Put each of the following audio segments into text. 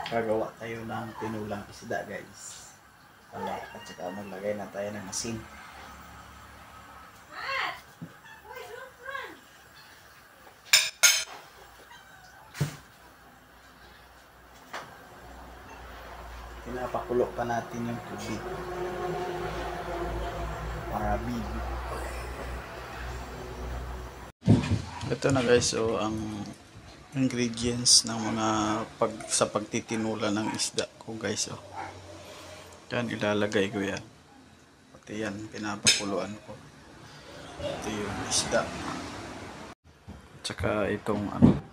Gagawa tayo ng tinulang isda guys. At saka maglagay na tayo ng asin. Pinapakulo pa natin yung tubig para bigo. Ito na guys, so ang ingredients ng mga sa pagtitinula ng isda ko guys. Oh. Yan, ilalagay ko yan. Pati yan, pinapakuluan ko. Ito yung isda. Tsaka itong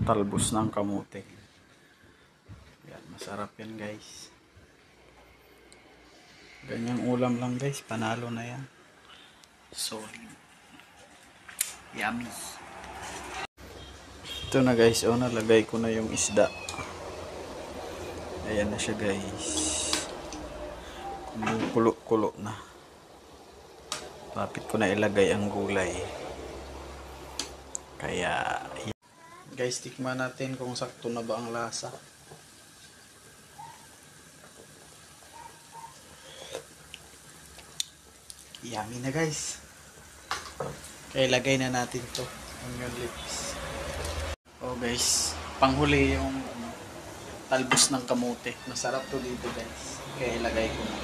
talbos ng kamote. Yan, masarap yan guys. Ganyang ulam lang guys, panalo na yan. So, yummy. Ito na guys, nalagay ko na yung isda. Ayan na siya guys. Kumukulo-kulo na. Lapit ko na ilagay ang gulay. Kaya, guys, tikman natin kung sakto na ba ang lasa. Yummy na guys. Kaya ilagay na natin to. Onion lips. Oh guys, panghuli yung talbos ng kamote. Masarap to dito guys. Kaya ilagay ko na.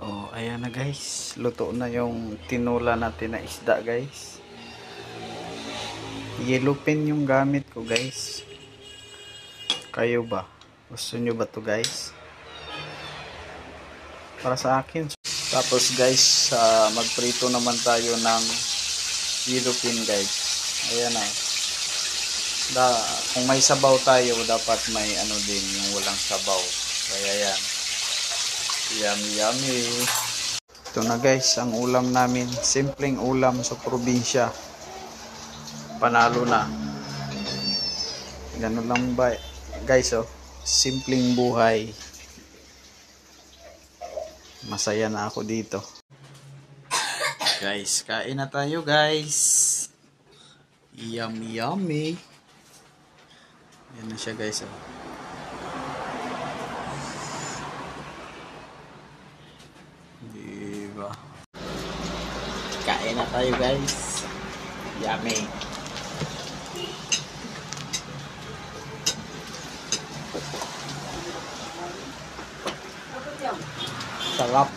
Oh, ayan na guys. Luto na yung tinula natin na isda guys. Yellow pen yung gamit ko guys. Kayo ba? Gusto nyo ba to guys? Para sa akin. Tapos guys, magprito naman tayo ng yellow pin guys. Ayan na. Kung may sabaw tayo, dapat may din yung walang sabaw. Kaya yan. Yummy yummy. Ito na guys, ang ulam namin. Simpleng ulam sa probinsya. Panalo na. Ganun lang ba guys, oh. Simpleng buhay. Masaya na ako dito. Guys, kain na tayo guys. Yummy yummy. Yan na siya guys, oh. Diba? Kain na tayo guys. Yummy. Sarap.